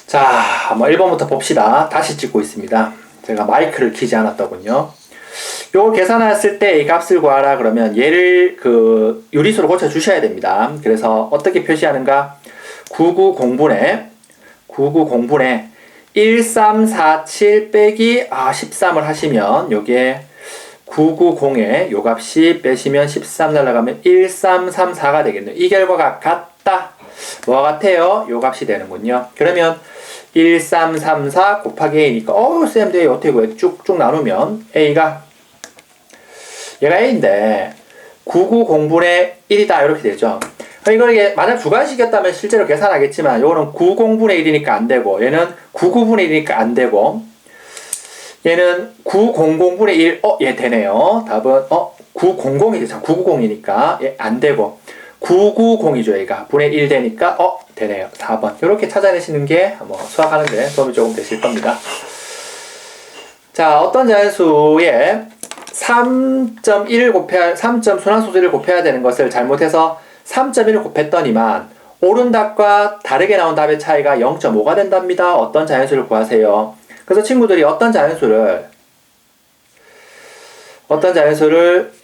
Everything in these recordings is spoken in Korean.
자, 한번 1번부터 봅시다. 다시 찍고 있습니다. 제가 마이크를 켜지 않았더군요. 요거 계산했을 때 이 값을 구하라 그러면 얘를 그 유리수로 고쳐 주셔야 됩니다. 그래서 어떻게 표시하는가? 99공분의 1347 빼기 13을 하시면 요게 990에 요 값이 빼시면 13 날라가면 1334가 되겠네요. 이 결과가 같다. 뭐가 같아요? 요 값이 되는군요. 그러면 1334 곱하기 A니까 쌤 돼 어떻게 구해? 쭉쭉 나누면 A가 얘가 A인데 99공분의 1이다 이렇게 되죠. 이걸 이게 만약 주관식이었다면 실제로 계산하겠지만 요거는 9공분의 1이니까 안 되고 얘는 99분의 1이니까 안 되고 얘는 900분의 1 얘 되네요. 답은 900이죠. 990이니까 얘 안 되고 990이죠. 얘가 분의 1 되니까 되네요. 4번. 이렇게 찾아내시는 게 수학하는데 도움이 조금 되실 겁니다. 자, 어떤 자연수에 3점 순환소수를 곱해야 되는 것을 잘못해서 3.1을 곱했더니만 옳은 답과 다르게 나온 답의 차이가 0.5가 된답니다. 어떤 자연수를 구하세요. 그래서 친구들이 어떤 자연수를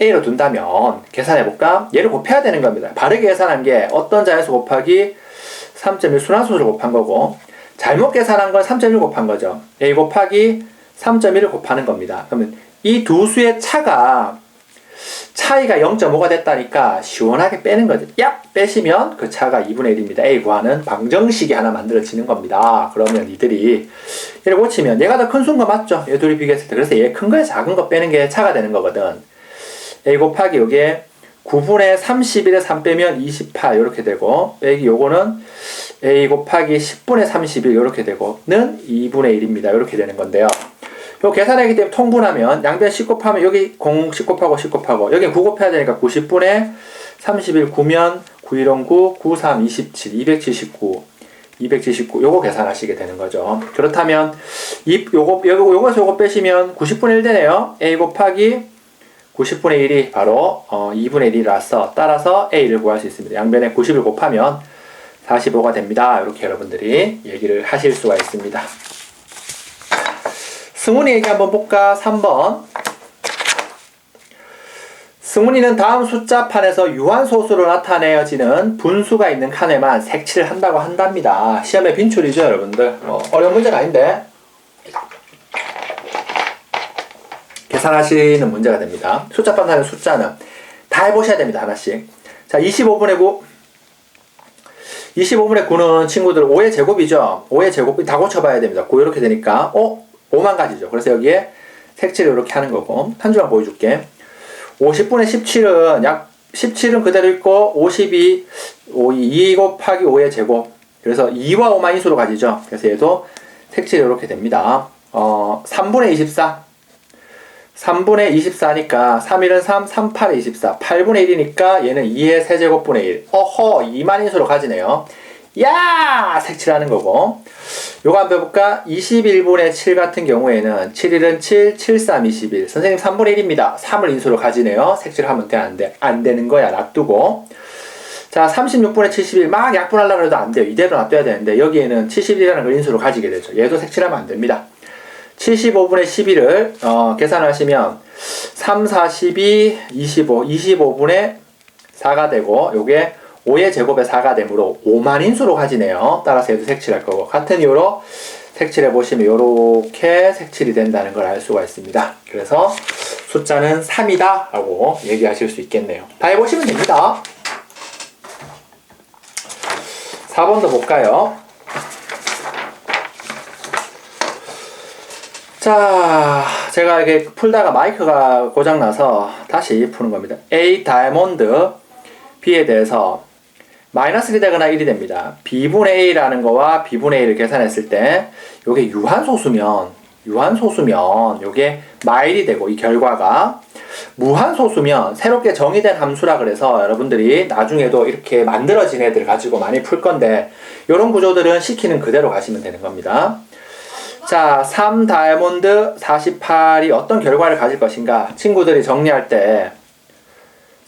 A로 둔다면 계산해볼까? 얘를 곱해야 되는 겁니다. 바르게 계산한 게 어떤 자연수 곱하기 3.1 순환소수를 곱한 거고 잘못 계산한 건 3.1 곱한 거죠. A 곱하기 3.1을 곱하는 겁니다. 그러면 이 두 수의 차이가 0.5가 됐다니까 시원하게 빼는 거죠. 야! 빼시면 그 차가 2분의 1입니다. A 구하는 방정식이 하나 만들어지는 겁니다. 그러면 이들이 얘를 고치면 얘가 더 큰 수인 거 맞죠? 얘 둘이 비교했을 때. 그래서 얘 큰 거에 작은 거 빼는 게 차가 되는 거거든. A 곱하기 요게 9분의 31에 3 빼면 28 이렇게 되고 빼기 요거는 A 곱하기 10분의 31 이렇게 되고 는 2분의 1입니다. 이렇게 되는 건데요. 요 계산하기 때문에 통분하면 양변 10 곱하면 여기 10 곱하고 10 곱하고 여기 9 곱해야 되니까 90분의 31 9면 9일은 9, 93, 27, 279 요거 계산하시게 되는 거죠. 그렇다면 요거에서 요거 빼시면 90분의 1 되네요. A 곱하기 90분의 1이 바로 2분의 1이라서 따라서 A를 구할 수 있습니다. 양변에 90을 곱하면 45가 됩니다. 이렇게 여러분들이 얘기를 하실 수가 있습니다. 승훈이 얘기 한번 볼까? 3번. 승훈이는 다음 숫자판에서 유한소수로 나타내어지는 분수가 있는 칸에만 색칠을 한다고 한답니다. 시험에 빈출이죠, 여러분들. 어려운 문제가 아닌데 계산하시는 문제가 됩니다. 숫자판 하는 숫자는 다 해보셔야 됩니다. 하나씩. 자, 25분의 9. 25분의 9는 친구들 5의 제곱이죠. 5의 제곱이 다 고쳐봐야 됩니다. 9 이렇게 되니까 5만 가지죠. 그래서 여기에 색칠을 이렇게 하는 거고 한 줄만 보여줄게. 50분의 17은 17은 그대로 있고 52 2 곱하기 5의 제곱. 그래서 2와 5만 인수로 가지죠. 그래서 얘도 색칠이 이렇게 됩니다. 3분의 24 3분의 24니까 3일은 3, 3, 8의 24 8분의 1이니까 얘는 2의 세제곱분의 1 2만 인수로 가지네요. 야! 색칠하는 거고 요거 한번 해볼까? 21분의 7 같은 경우에는 7일은 7, 7, 3, 21 선생님 3분의 1입니다. 3을 인수로 가지네요. 색칠하면 돼? 안 돼? 안 되는 거야. 놔두고 자 36분의 71 막 약분하려고 해도 안 돼요. 이대로 놔둬야 되는데 여기에는 71이라는 걸 인수로 가지게 되죠. 얘도 색칠하면 안 됩니다. 75분의 11을 계산하시면 3, 4, 12, 25분의 4가 되고 요게 5의 제곱에 4가 되므로 5만 인수로 가지네요. 따라서 얘도 색칠할 거고 같은 이유로 색칠해 보시면 이렇게 색칠이 된다는 걸 알 수가 있습니다. 그래서 숫자는 3이다 라고 얘기하실 수 있겠네요. 다 해보시면 됩니다. 4번도 볼까요? 자, 제가 이게 풀다가 마이크가 고장나서 다시 푸는 겁니다. A 다이아몬드 B에 대해서 마이너스 1이 되거나 1이 됩니다. B분의 A라는 거와 B분의 A를 계산했을 때 요게 유한소수면 요게 마일이 되고 이 결과가 무한소수면 새롭게 정의된 함수라 그래서 여러분들이 나중에도 이렇게 만들어진 애들 가지고 많이 풀 건데 요런 구조들은 시키는 그대로 가시면 되는 겁니다. 자, 3 다이아몬드 48이 어떤 결과를 가질 것인가 친구들이 정리할 때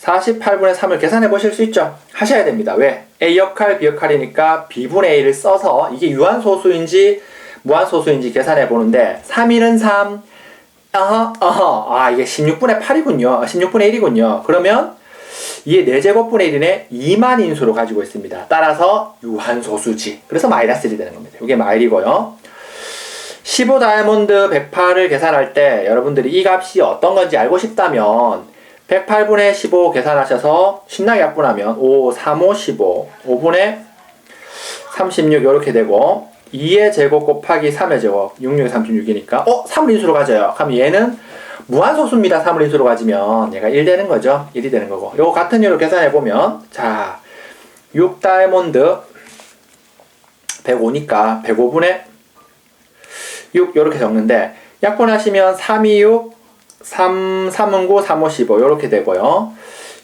48분의 3을 계산해 보실 수 있죠? 하셔야 됩니다. 왜? A 역할, B 역할이니까 B분의 A를 써서 이게 유한소수인지 무한소수인지 계산해 보는데 3일은 3, 이게 16분의 8이군요. 16분의 1이군요. 그러면 이게 4제곱분의 1이네 2만 인수로 가지고 있습니다. 따라서 유한소수지. 그래서 마이너스 1이 되는 겁니다. 이게 마일이고요. 15 다이아몬드 108을 계산할 때 여러분들이 이 값이 어떤 건지 알고 싶다면 108분의 15 계산하셔서 신나게 약분하면 5, 3, 5, 15, 5분의 36 이렇게 되고 2의 제곱 곱하기 3의 제곱 6, 6, 36이니까 3을 인수로 가져요. 그럼 얘는 무한소수입니다. 3을 인수로 가지면 얘가 1 되는 거죠. 1이 되는 거고 요거 같은 이유로 계산해보면 자 6 다이아몬드 105니까 105분의 6 이렇게 적는데 약분하시면 3, 2, 6 3, 3은 9, 3, 5, 15 이렇게 되고요.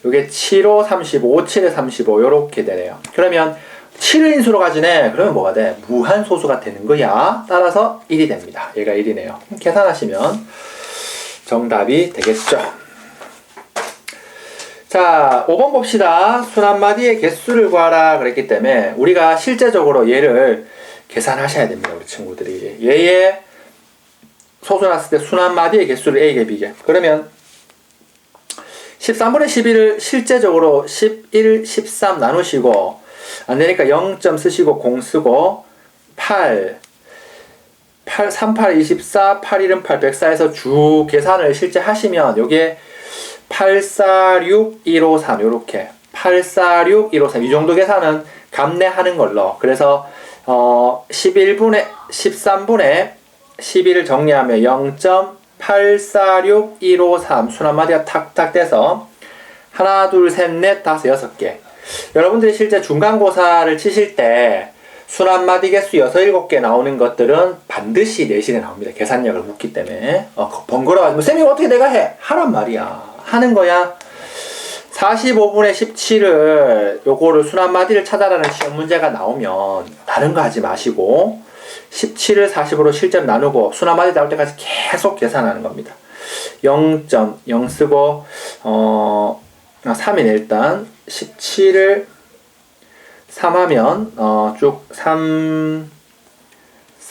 요게 7, 5, 35, 5, 7에 35 이렇게 되네요. 그러면 7을 인수로 가지네. 그러면 뭐가 돼? 무한소수가 되는 거야. 따라서 1이 됩니다. 얘가 1이네요. 계산하시면 정답이 되겠죠. 자, 5번 봅시다. 순한마디의 개수를 구하라 그랬기 때문에 우리가 실제적으로 얘를 계산하셔야 됩니다. 우리 친구들이. 얘의 소수 났을 때 순한마디의 개수를 A개, B개. 그러면 13분의 11을 실제적으로 11, 13 나누시고 안되니까 0점 쓰시고 0 쓰고 8, 3, 8, 24, 8, 1은 8, 104에서 주 계산을 실제 하시면 요게 8, 4, 6, 1, 5, 3 요렇게 8, 4, 6, 1, 5, 3 이 정도 계산은 감내하는 걸로 그래서 13분의 11을 정리하면 0.846153 순한마디가 탁탁 돼서 하나, 둘, 셋, 넷, 다섯, 6개. 여러분들이 실제 중간고사를 치실 때 순한마디 개수 6, 7개 나오는 것들은 반드시 내신에 나옵니다. 계산력을 묻기 때문에. 번거로워가지고 쌤이 어떻게 내가 해? 하란 말이야. 하는 거야. 45분의 17을 요거를 순한마디를 찾아라는 시험 문제가 나오면 다른 거 하지 마시고 17을 40으로 실제로 나누고 순한마디 나올 때까지 계속 계산하는 겁니다. 0.0 쓰고 3이네 일단 17을 3하면 쭉 3,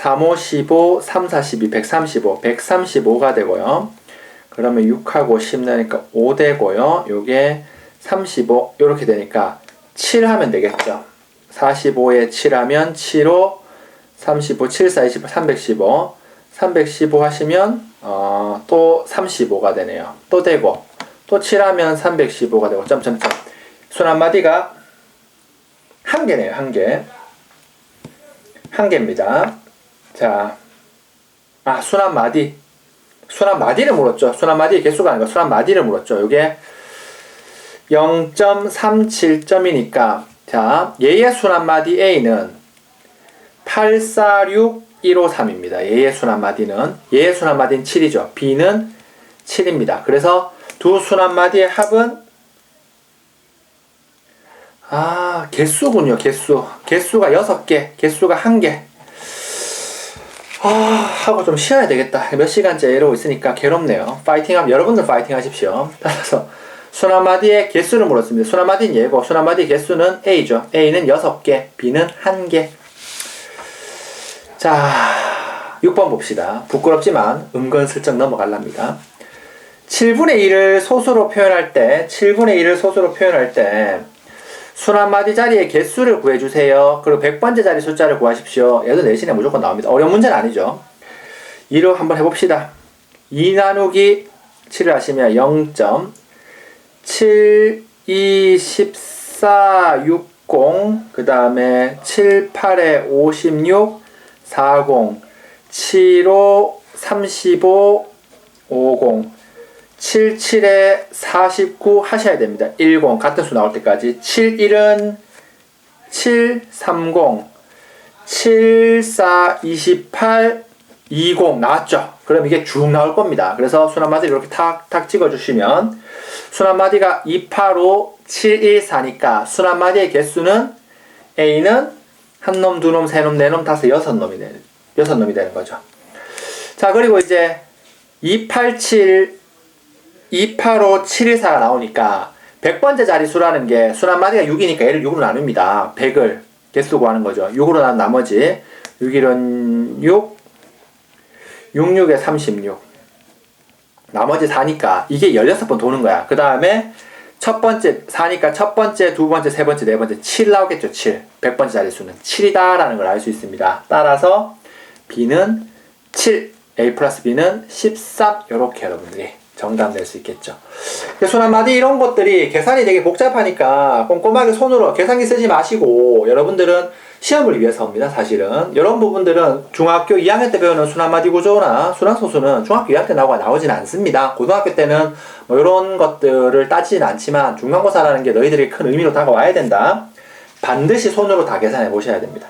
5, 15, 3, 4, 12, 135, 135가 되고요. 그러면 6하고 10 나니까 5 되고요. 요게 35 요렇게 되니까 7 하면 되겠죠. 45에 7 하면 7, 5 35, 7, 4, 25, 315 315 하시면 또 35가 되네요. 또 되고 또 7하면 315가 되고 점점점 순한마디가 한 개네요. 한 개입니다. 자, 순한마디를 물었죠. 순한마디의 개수가 아니라 순한마디를 물었죠. 요게 0.37점이니까 자, 얘의 순한마디 A는 846153입니다. 얘의 순한마디는 7이죠. B는 7입니다. 그래서 두 순한마디의 합은 개수군요. 개수가 6개, 개수가 1개. 하고 좀 쉬어야 되겠다. 몇 시간째 이러고 있으니까 괴롭네요. 여러분들 파이팅 하십시오. 따라서 순한마디의 개수를 물었습니다. 순한마디는 얘고 순한마디 개수는 A죠. A는 6개, B는 1개. 자, 6번 봅시다. 부끄럽지만 은근슬쩍 넘어갈랍니다. 7분의 1을 소수로 표현할 때 순한마디 자리의 개수를 구해주세요. 그리고 100번째 자리 숫자를 구하십시오. 얘도 내신에 무조건 나옵니다. 어려운 문제는 아니죠. 2로 한번 해봅시다. 2 나누기 7을 하시면 0.7, 2, 14, 60, 그 다음에 7, 8에 56, 40, 7, 5, 35, 50, 7, 7에 49 하셔야 됩니다. 10 같은 수 나올 때까지 7, 1은 7, 30, 7, 4, 28, 20 나왔죠? 그럼 이게 쭉 나올 겁니다. 그래서 순한마디를 이렇게 탁탁 찍어주시면 순한마디가 2, 8, 5, 7, 1, 4니까 순한마디의 개수는 A는 한 놈, 두 놈, 세 놈, 네 놈, 다섯, 6놈이 되는 거죠. 자, 그리고 이제 287, 285, 714가 나오니까 100번째 자리수라는 게 순 한마디가 6이니까 얘를 6으로 나눕니다. 100을 개수 구하는 거죠. 6으로 나눈 나머지 6일은 6, 66에 36. 나머지 4니까 이게 16번 도는 거야. 그 다음에 첫 번째 4니까 첫 번째, 두 번째, 세 번째, 네 번째 7 나오겠죠. 7. 100번째 자리수는 7이다 라는 걸 알 수 있습니다. 따라서 B는 7, A 플러스 B는 13 이렇게 여러분들이 정답 낼 수 있겠죠. 순 한마디 이런 것들이 계산이 되게 복잡하니까 꼼꼼하게 손으로 계산기 쓰지 마시고 여러분들은 시험을 위해서입니다. 사실은 이런 부분들은 중학교 2학년 때 배우는 순 한마디 구조나 순환소수는 중학교 2학년 때 나오진 않습니다. 고등학교 때는 뭐 이런 것들을 따지진 않지만 중간고사라는 게 너희들이 큰 의미로 다가와야 된다. 반드시 손으로 다 계산해 보셔야 됩니다.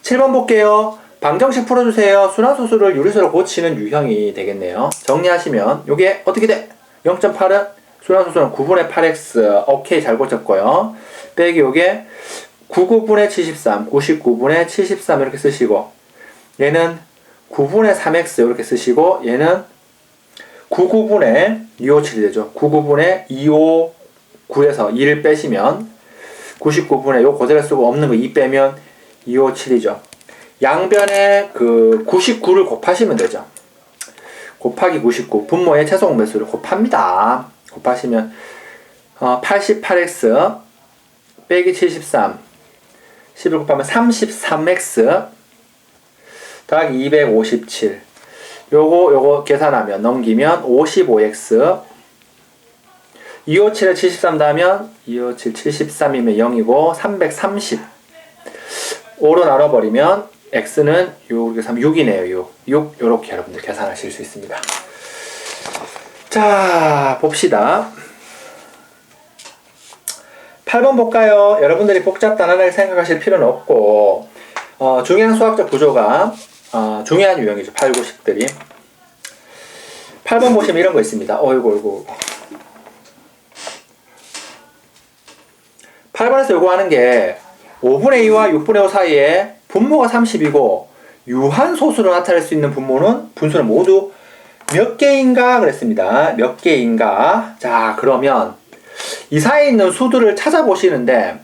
7번 볼게요. 방정식 풀어주세요. 순환소수를 유리수로 고치는 유형이 되겠네요. 정리하시면 이게 어떻게 돼? 0.8은 순환소수는 9분의 8x. 오케이, 잘 고쳤고요. 빼기 요게 99분의 73, 99분의 73 이렇게 쓰시고 얘는 9분의 3x 이렇게 쓰시고 얘는 99분의 257이 되죠. 99분의 259에서 2를 빼시면 99분의 요 그대로 쓰고 없는 거 2 빼면 257이죠. 양변에 그 99를 곱하시면 되죠. 곱하기 99 분모의 최소 공배수를 곱합니다. 곱하시면 88x 빼기 73 10을 곱하면 33x 더하기 257 요거 계산하면 넘기면 55x 257에 73 더하면 257 73이면 0이고 330 5로 나눠버리면 x는 6이네요. 6 요렇게 여러분들 계산하실 수 있습니다. 자, 봅시다. 8번 볼까요? 여러분들이 복잡단단하게 생각하실 필요는 없고 중요한 수학적 구조가 중요한 유형이죠. 8, 9, 10들이 8번 보시면 이런 거 있습니다. 어이구 8번에서 요구하는 게 5분의 2와 6분의 5 사이에 분모가 30이고 유한소수로 나타낼 수 있는 분수는 모두 몇 개인가 그랬습니다. 몇 개인가. 자, 그러면 이 사이에 있는 수들을 찾아보시는데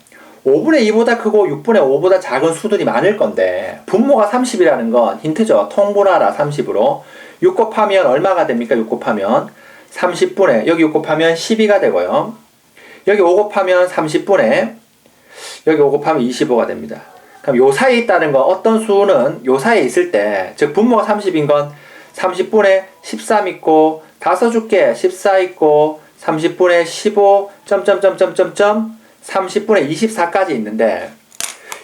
5분의 2보다 크고 6분의 5보다 작은 수들이 많을 건데 분모가 30이라는 건 힌트죠. 통분하라 30으로 6 곱하면 얼마가 됩니까? 6 곱하면 30분의 여기 6 곱하면 12가 되고요. 여기 5 곱하면 30분의 여기 5 곱하면 25가 됩니다. 그럼 요 사이에 있다는 건 어떤 수는 요 사이에 있을 때, 즉 분모가 30인 건 30분의 13 있고 5줄게 14 있고 30분의 15 30분의 24까지 있는데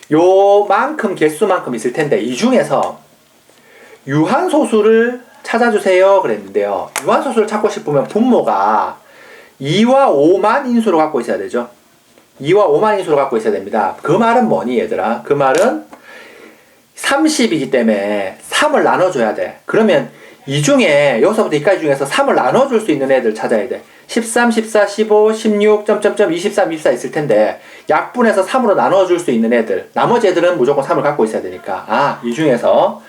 요만큼 개수만큼 있을 텐데 이 중에서 유한소수를 찾아주세요 그랬는데요. 유한소수를 찾고 싶으면 분모가 2와 5만 인수로 갖고 있어야 되죠. 2와 5만 인수로 갖고 있어야 됩니다. 그 말은 뭐니 얘들아? 그 말은 30이기 때문에 3을 나눠줘야 돼. 그러면 이 중에 여기서부터 여기까지 중에서 3을 나눠줄 수 있는 애들 찾아야 돼. 13, 14, 15, 16, 23, 24 있을 텐데 약분해서 3으로 나눠줄 수 있는 애들 나머지 애들은 무조건 3을 갖고 있어야 되니까 이 중에서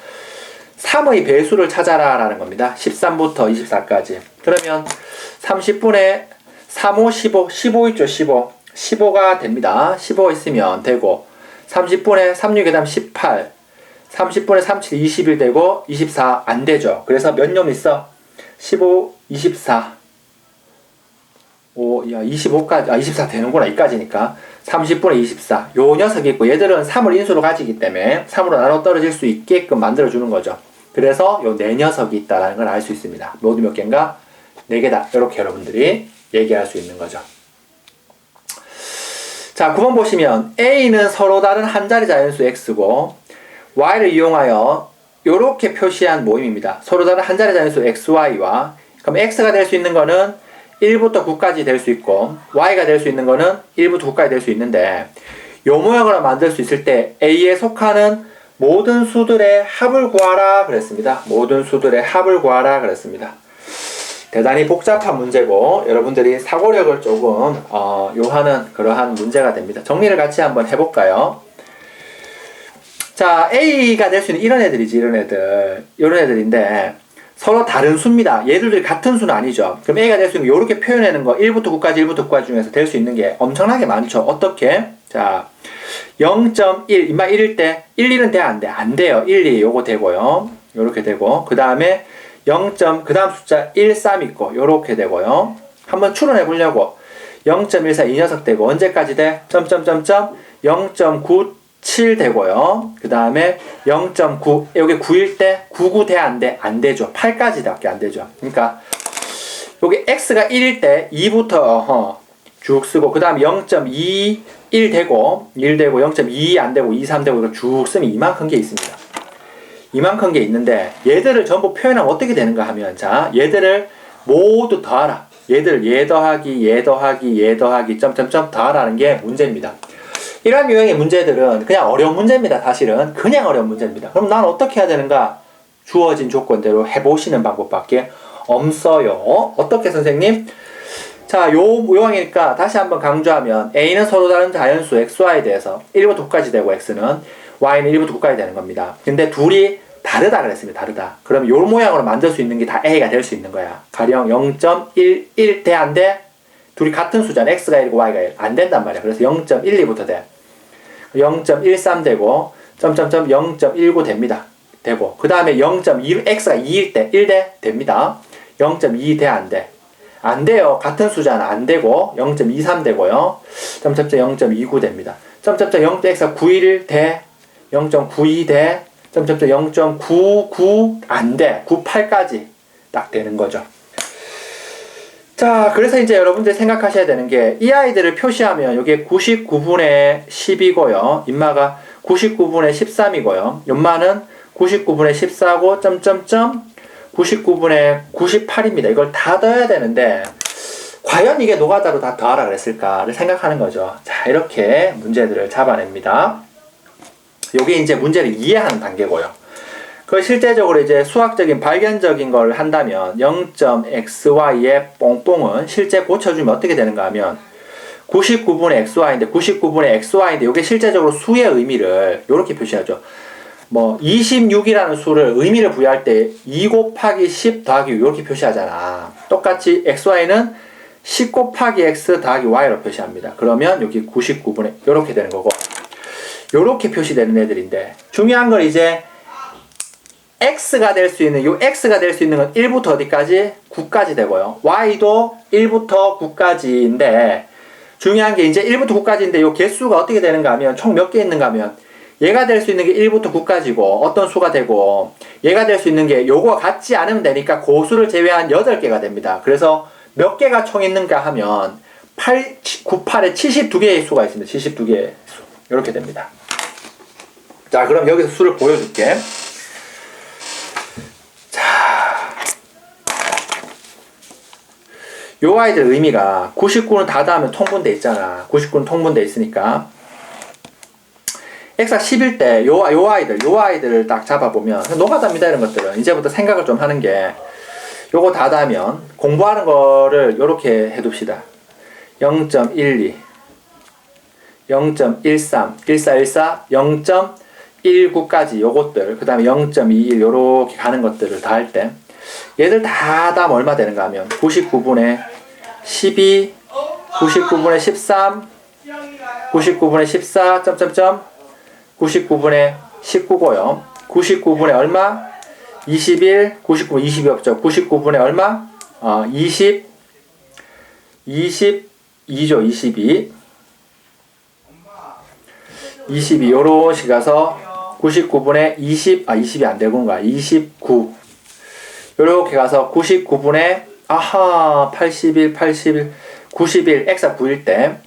3의 배수를 찾아라 라는 겁니다. 13부터 24까지. 그러면 30분의 3, 5, 15 있죠. 15가 됩니다. 15 있으면 되고 30분의 36, 그 다음 18 30분의 37, 21 되고 24 안 되죠. 그래서 몇 놈 있어? 15, 24 25까지 24 되는구나. 이까지니까 30분의 24 요 녀석이 있고 얘들은 3을 인수로 가지기 때문에 3으로 나눠 떨어질 수 있게끔 만들어주는 거죠. 그래서 요 네 녀석이 있다는 걸 알 수 있습니다. 모두 몇 개인가? 4개다. 이렇게 여러분들이 얘기할 수 있는 거죠. 자, 9번 보시면 A는 서로 다른 한 자리 자연수 X고 Y를 이용하여 이렇게 표시한 모임입니다. 서로 다른 한 자리 자연수 XY와 그럼 X가 될 수 있는 거는 1부터 9까지 될 수 있고 Y가 될 수 있는 거는 1부터 9까지 될 수 있는데 요 모양으로 만들 수 있을 때 A에 속하는 모든 수들의 합을 구하라 그랬습니다. 모든 수들의 합을 구하라 그랬습니다. 대단히 복잡한 문제고 여러분들이 사고력을 조금 요하는 그러한 문제가 됩니다. 정리를 같이 한번 해볼까요? 자, A가 될 수 있는 이런 애들이지. 이런 애들인데 서로 다른 수입니다. 얘들이 같은 수는 아니죠. 그럼 A가 될 수 있는 거 이렇게 표현하는 거 1부터 9까지 1부터 9까지 중에서 될 수 있는 게 엄청나게 많죠. 어떻게? 자, 0.1 인마 1일 때 1, 1은 돼? 안 돼? 안 돼요. 1, 2 요거 되고요. 요렇게 되고 그 다음에 0. 그 다음 숫자 1, 3 있고 요렇게 되고요. 한번 추론해 보려고 0.14 이 녀석 되고 언제까지 돼? 0.97 되고요. 그 다음에 0.9 여기 9일 때 99 돼? 안 돼? 안 되죠. 8까지 밖에 안 되죠. 그러니까 여기 x가 1일 때 2부터 쭉 쓰고 그 다음에 0.2 1 되고 1 되고 0.2 안 되고 2, 3 되고 이거 쭉 쓰면 이만큼 게 있습니다. 이만큼 게 있는데 얘들을 전부 표현하면 어떻게 되는가 하면 자 얘들을 모두 더하라. 얘들 얘 더하기 얘 더하기 얘 더하기 점점점 더하라는 게 문제입니다. 이런 유형의 문제들은 그냥 어려운 문제입니다. 사실은 그냥 어려운 문제입니다. 그럼 난 어떻게 해야 되는가? 주어진 조건대로 해보시는 방법밖에 없어요. 어떻게 선생님? 자, 요항이니까 다시 한번 강조하면 A는 서로 다른 자연수 XY에 대해서 1부터 9까지 되고 X는 Y는 1부터 9까지 되는 겁니다. 근데 둘이 다르다 그랬습니다. 다르다. 그럼 요 모양으로 만들 수 있는 게 다 A가 될 수 있는 거야. 가령 0.11 돼? 안 돼? 둘이 같은 수잖아. X가 1이고 Y가 1. 안 된단 말이야. 그래서 0.12부터 돼. 0.13 되고 점점점 0.19 됩니다. 되고 그 다음에 0.2 X가 2일 때 1대 됩니다. 0.2 돼? 안 돼? 안 돼요. 같은 수잖아. 안 되고 0.23 되고요. 점점점 0.29 됩니다. 점점점 0.x가 9일 돼. 0.92 돼. 점점점 0.99 안 돼. 98까지 딱 되는 거죠. 자, 그래서 이제 여러분들 생각하셔야 되는 게 이 아이들을 표시하면 이게 99분의 10이고요. 인마가 99분의 13이고요. 연마는 99분의 14고 점점점 99분의 98입니다. 이걸 다 더해야 되는데 과연 이게 노가다로 다 더하라 그랬을까를 생각하는 거죠. 자, 이렇게 문제들을 잡아냅니다. 요게 이제 문제를 이해하는 단계고요. 그 실제적으로 이제 수학적인 발견적인 걸 한다면 0.xy의 뽕뽕은 실제 고쳐주면 어떻게 되는가 하면 99분의 xy인데 99분의 xy인데 요게 실제적으로 수의 의미를 이렇게 표시하죠. 뭐 26이라는 수를 의미를 부여할 때 2 곱하기 10 더하기 이렇게 표시하잖아. 똑같이 xy는 10 곱하기 x 더하기 y로 표시합니다. 그러면 여기 99분의 이렇게 되는 거고 이렇게 표시되는 애들인데 중요한 건 이제 x가 될 수 있는 요 x가 될 수 있는 건 1부터 어디까지? 9까지 되고요. y도 1부터 9까지인데 중요한 게 이제 1부터 9까지인데 요 개수가 어떻게 되는가 하면 총 몇 개 있는가 하면 얘가 될 수 있는 게 1부터 9까지고 어떤 수가 되고 얘가 될 수 있는 게 요거와 같지 않으면 되니까 고수를 제외한 8개가 됩니다. 그래서 몇 개가 총 있는가 하면 98에 72개의 수가 있습니다. 72개의 수. 이렇게 됩니다. 자, 그럼 여기서 수를 보여줄게. 자, 요 아이들 의미가 99는 다 더하면 통분돼 있잖아. 99는 통분돼 있으니까 x가 10일 때 요 아이들을 딱 잡아보면 노가다입니다. 이런 것들은 이제부터 생각을 좀 하는 게 요거 다 더하면 공부하는 거를 요렇게 해둡시다. 0.12 0.13 1414 0.19까지 요것들 그 다음에 0.21 요렇게 가는 것들을 다 할 때 얘들 다 더하면 얼마 되는가 하면 99분의 12 99분의 13 99분의 14 점점점 99분의 19고요. 99분의 얼마? 21, 99, 20이 없죠. 99분의 얼마? 22죠. 22 요런 식 가서 99분의 20, 20이 안 되군가. 29 요렇게 가서 99분의 81, 81, 91, x가 9일 때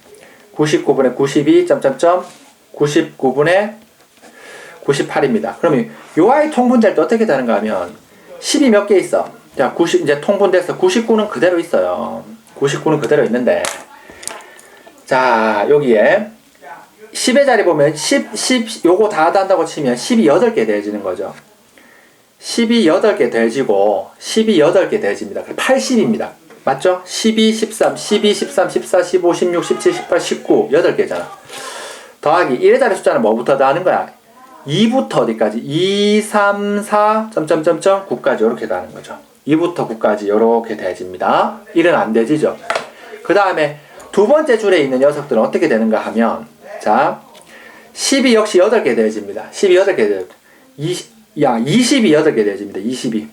99분의 92, 점점점 99분의 98입니다. 그러면 요 아이 통분될 때 어떻게 되는가 하면 10이 몇 개 있어. 자, 90 이제 통분돼서 99는 그대로 있어요. 99는 그대로 있는데 자, 여기에 10의 자리 보면 10 요거 다 한다고 치면 10이 8개 더해지는 거죠. 10이 8개 더해지고 10이 8개 더해집니다. 80입니다. 맞죠? 12, 13, 12, 13, 14, 15, 16, 17, 18, 19 8개잖아. 더하기 1의 자리 숫자는 뭐부터 더하는 거야? 2부터 어디까지? 2, 3, 4, 점점점점 9까지 이렇게 가는 거죠. 2부터 9까지 이렇게 대집니다. 1은 안 대지죠. 그 다음에 두 번째 줄에 있는 녀석들은 어떻게 되는가 하면, 자, 12 역시 8개 대집니다. 12 8개 대집니다. 22 8개 대집니다. 22.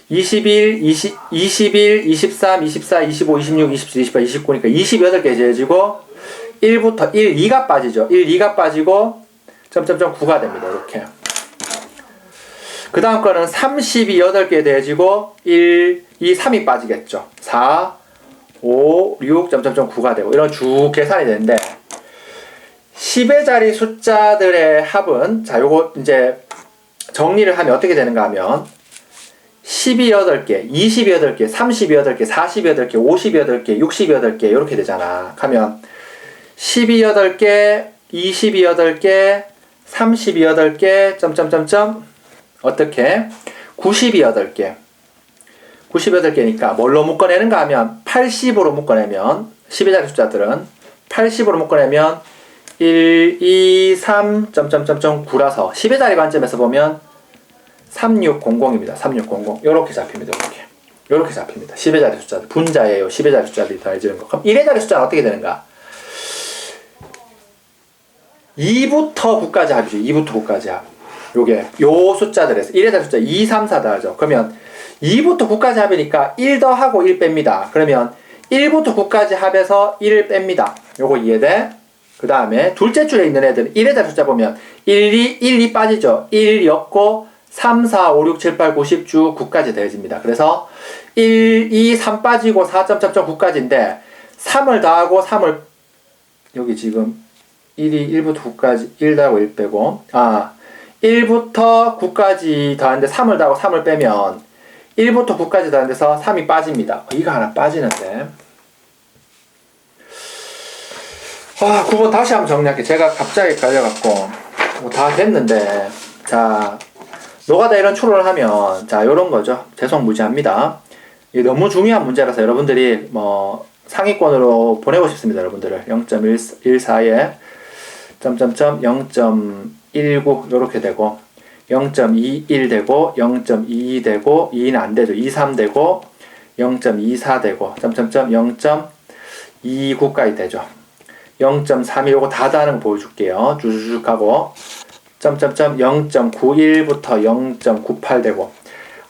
21, 21, 23, 24, 25, 26, 27, 28, 29니까 28개 재지고 1부터 1, 2가 빠지죠. 1, 2가 빠지고 점점점 9가 됩니다. 이렇게. 그 다음 거는 32, 8개 대지고 1, 2, 3이 빠지겠죠. 4, 5, 6, 점점점 9가 되고 이런 쭉 계산이 되는데 10의 자리 숫자들의 합은, 자, 요거 이제 정리를 하면 어떻게 되는가 하면 12 8개, 20 8개, 30 8개, 40 8개, 50 8개, 60 8개 이렇게 되잖아. 하면 12 8개, 20 8개, 30 8개, 점점점점 어떻게? 90 8개. 98개니까 뭘로 묶어내는가 하면 80으로 묶어내면 10의 자리 숫자들은 80으로 묶어내면 1, 2, 3, 점점점점 9라서 10의 자리 관점에서 보면 3600입니다. 3600. 요렇게 잡힙니다. 요렇게 잡힙니다. 10의 자리 숫자들. 분자예요. 10의 자리 숫자들이 더해지는 거. 그럼 1의 자리 숫자는 어떻게 되는가? 2부터 9까지 합이죠. 2부터 9까지 합. 요게 요 숫자들에서 1의 자리 숫자 2, 3, 4 더하죠. 그러면 2부터 9까지 합이니까 1 더하고 1 뺍니다. 그러면 1부터 9까지 합해서 1을 뺍니다. 요거 이해돼? 그 다음에 둘째 줄에 있는 애들은 1의 자리 숫자 보면 1, 2 빠지죠. 1였고 3, 4, 5, 6, 7, 8, 9, 10 쭉 9까지 더해집니다. 그래서 1, 2, 3 빠지고 4.9까지인데 3을 더하고 3을 여기 지금 1부터 9까지 1 더하고 1 빼고 1부터 9까지 더하는데 3을 더하고 3을 빼면 1부터 9까지 더하는 데서 3이 빠집니다. 이거 하나 빠지는데 9번 다시 한번 정리할게요. 제가 갑자기 걸려갖고 뭐 다 됐는데, 자, 노가다 이런 추론을 하면, 자, 요런 거죠. 재성무지합니다. 이게 너무 중요한 문제라서 여러분들이 뭐 상위권으로 보내고 싶습니다. 여러분들을 0.14에 점점점 0.19 요렇게 되고 0.21 되고 0.22 되고 2는 안 되죠. 23 되고 0.24 되고 점점점 0.29까지 되죠. 0.31 요거 다 다는 거 보여줄게요. 쭉쭉 하고 점점점 0.91부터 0.98 되고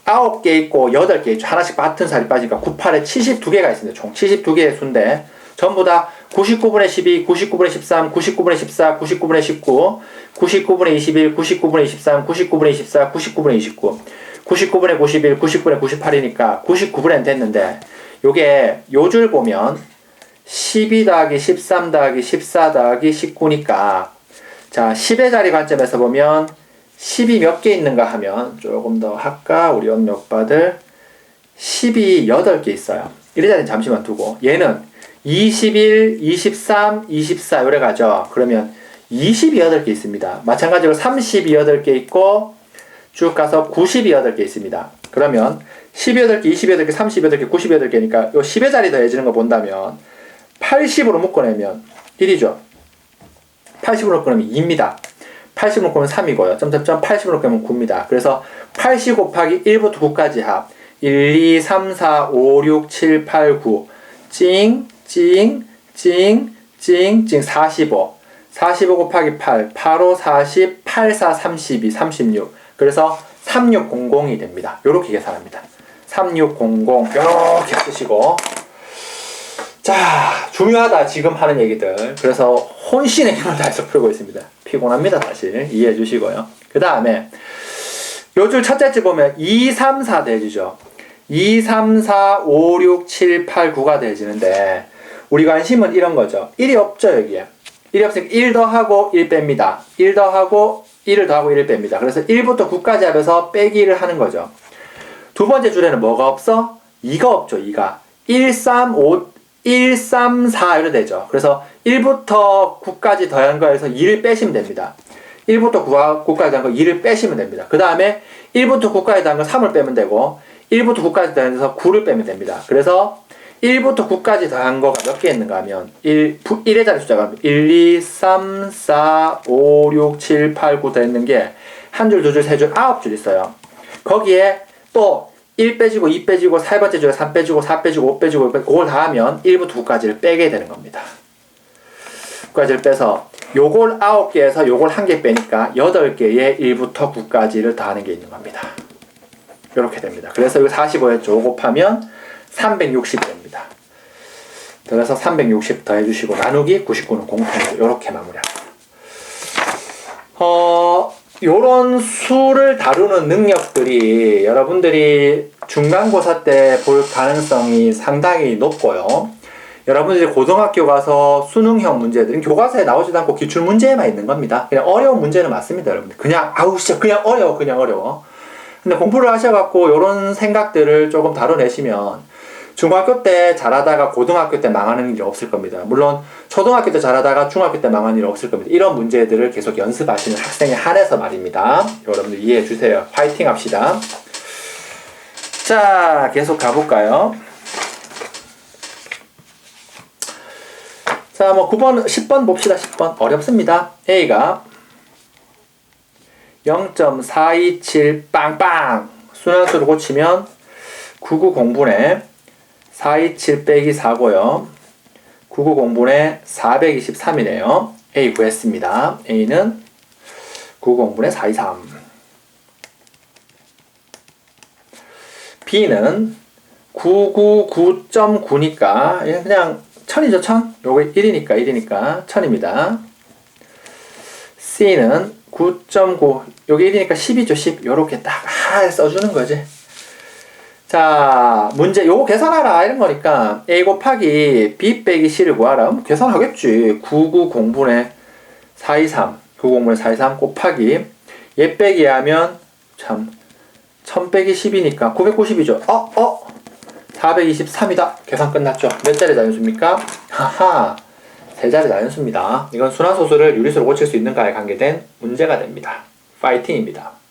9개 있고 8개 있죠. 하나씩 같은 살이 빠지니까 98에 72개가 있습니다. 총 72개의 수인데 전부 다 99분의 12, 99분의 13, 99분의 14, 99분의 19, 99분의 21, 99분의 23, 99분의 24, 99분의 29, 99분의 91, 99분의 98이니까 99분의 됐는데 요게 요 줄 보면 12 더하기 13 더하기 14 더하기 19니까 자 10의 자리 관점에서 보면 10이 몇 개 있는가 하면 조금 더 할까? 우리 언니오빠들 10이 8개 있어요. 이래 자리는 잠시만 두고 얘는 21, 23, 24 요래 가죠. 그러면 20이 8개 있습니다. 마찬가지로 30이 8개 있고 쭉 가서 90이 8개 있습니다. 그러면 12, 8개, 28개, 38개, 98개니까 요 10의 자리 더해지는 거 본다면 80으로 묶어내면 1이죠. 80으로 묶어내면 2입니다. 80으로 묶으면 3이고요. 점점점 80으로 묶으면 9입니다. 그래서 80 곱하기 1부터 9까지 합 1, 2, 3, 4, 5, 6, 7, 8, 9 찡, 찡, 찡, 찡, 찡 45 45 곱하기 8 8, 5, 40, 8, 4, 32, 36 그래서 3600이 됩니다. 요렇게 계산합니다. 3600 요렇게 쓰시고 자 중요하다 지금 하는 얘기들 그래서 혼신의 힘을 다해서 풀고 있습니다. 피곤합니다. 사실 이해해 주시고요. 그 다음에 요 줄 첫째 줄 보면 2, 3, 4 대해지죠. 2, 3, 4, 5, 6, 7, 8, 9가 대해지는데 우리 관심은 이런 거죠. 1이 없죠 여기에. 1이 없으니까 1 더하고 1 뺍니다. 1 더하고 1을 더하고 1을 뺍니다. 그래서 1부터 9까지 하면서 빼기를 하는 거죠. 두 번째 줄에는 뭐가 없어? 2가 없죠. 2가 1, 3, 5 1, 3, 4 이렇게 되죠. 그래서 1부터 9까지 더한 거에서 2를 빼시면 됩니다. 1부터 9까지 더한 거 2를 빼시면 됩니다. 그 다음에 1부터 9까지 더한 거 3을 빼면 되고 1부터 9까지 더해서 9를 빼면 됩니다. 그래서 1부터 9까지 더한 거가 몇 개 있는가 하면 1의 자리 숫자가 1, 2, 3, 4, 5, 6, 7, 8, 9 더 있는 게 한 줄, 두 줄, 세 줄, 9줄 있어요. 거기에 또 1 빼지고 2 빼지고 4번째 줄에 3 빼지고 4 빼지고 5 빼지고 6 빼지고 그걸 다 하면 1부터 9까지를 빼게 되는 겁니다. 9까지를 빼서 요걸 9개에서 요걸 1개 빼니까 8개의 1부터 9까지를 더하는 게 있는 겁니다. 이렇게 됩니다. 그래서 이거 45였죠. 요거 곱하면 360이 됩니다. 그래서 360 더해주시고 나누기 99는 공통으로 이렇게 마무리합니다. 요런 수를 다루는 능력들이 여러분들이 중간고사 때 볼 가능성이 상당히 높고요. 여러분들이 고등학교 가서 수능형 문제들은 교과서에 나오지도 않고 기출문제에만 있는 겁니다. 그냥 어려운 문제는 맞습니다, 여러분들. 그냥 진짜 그냥 어려워. 근데 공부를 하셔갖고 요런 생각들을 조금 다뤄내시면 중학교 때 잘하다가 고등학교 때 망하는 일이 없을 겁니다. 물론 초등학교 때 잘하다가 중학교 때 망하는 일이 없을 겁니다. 이런 문제들을 계속 연습하시는 학생에 한해서 말입니다. 여러분들 이해해 주세요. 파이팅 합시다. 자, 계속 가볼까요? 자, 9번, 10번 봅시다. 10번. 어렵습니다. A가 0.427 빵빵 순환수를 고치면 990분의 427 빼기 4고요. 990분의 423이네요. A 구했습니다. A는 990분의 423. B는 999.9니까 그냥 1000이죠, 1000? 요거 1이니까 1000입니다. C는 9.9, 여기 1이니까 10이죠, 10. 요렇게 딱 써주는 거지. 자, 문제 요거 계산하라 이런 거니까 A 곱하기 B 빼기 C를 구하라. 계산하겠지. 990분의 423 990분의 423 곱하기 얘 빼기 하면 참 1000 빼기 10이니까 990이죠. 423이다. 계산 끝났죠. 몇 자리 자연수입니까? 하하, 세 자리 자연수입니다. 이건 순환소수를 유리수로 고칠 수 있는가에 관계된 문제가 됩니다. 파이팅입니다.